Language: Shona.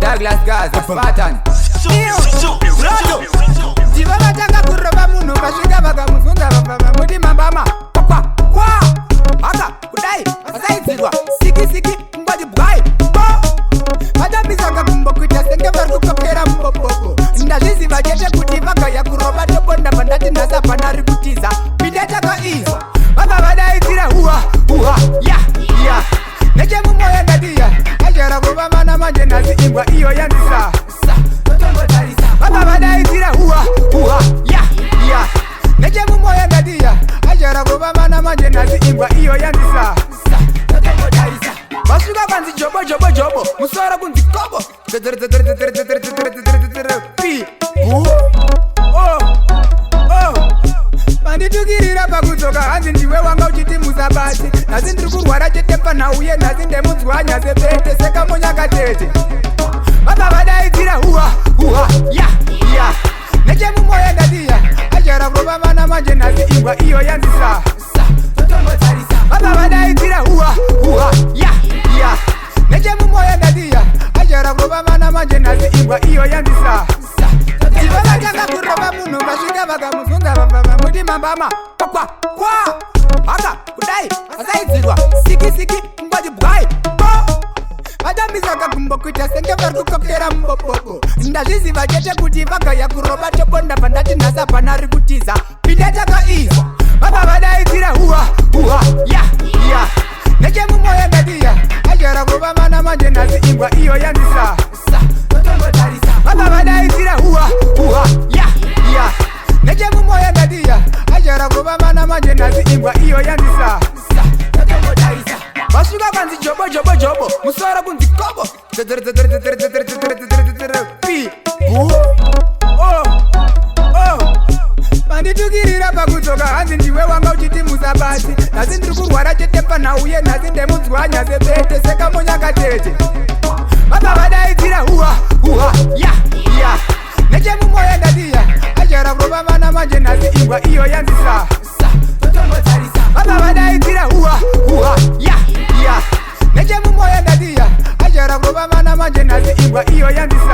Douglas Gas, Spartan. Jivava tanga kuroba munhu vasvika vakamusunga vabva muti mambama kwa haka kudai vasaidzirwa sikisiki ngoti bwai vatambisaka kumbokuita senge vari kukopera muboboko ndazviziva chete kuti vagaya kuroba tobonda pandati nhasa panari kutiza pindetakaizwa vabva vadaidzira huha ya nechemumwoyo ndatiya achara kuva mana manje nhasi ingwa iyo yandisa vabva vadaidzira huha ya nechemumwoyo ndatiya achara kuva mana manje nhasi ingwa iyo yandisa vasvika kwanzi jobo musoro kunzi kobo manditukirira pakudzoka hanzi ndiwe wanga uchiti musabati nhasi ndiri kurwara chete panhauye nhasi ndemudzwanya sepete sekamunyakatete vabva vadaidzira huha ya nechemumwoyo ndatiya achara kurova vana manje nhasi ingwa iyo yanzisa vabva vadaidzira huha ya nechemumwoyo ndatiya achara kurova vana manje nhasi ingwa iyo yanzisa tivavakanga kurova munhu vasvika vakamusunga vabva vamuti mambama kwa haka kudai vasaidzirwa sikisiki ngoti bwai vatambisaka kumbokuita senge vari kukopera muboboko ndazviziva chete kuti vagaya kuroba tobonda pandati nhasa panari kutiza pindetakaizwa vabva vadaidzira huha ya nechemumwoyo ndatiya achara kurova vana manje nhasi ingwa iyo yanzisa vabva vadaidzira huha ya nechemumwoyo ndatiya achara kurova vana manje nhasi ingwa iyo yanzisa vasvika kwanzi jobo musoro kunzi kobo manditukirira pakudzoka hanzi ndiwe wanga uchiti musabati nhasi ndiri kurwara chete panhauye nhasi ndemudzwanya sepete sekamunyakatete vabva vadaidzira huha ya nechemumwoyo ndatiya achara kurova vana manje nhasi ingwa iyo yanzisa vabva vadaidzira huha ya nechemumwoyo ndatiya achara kurova vana manje nhasi ingwa iyo yanzisa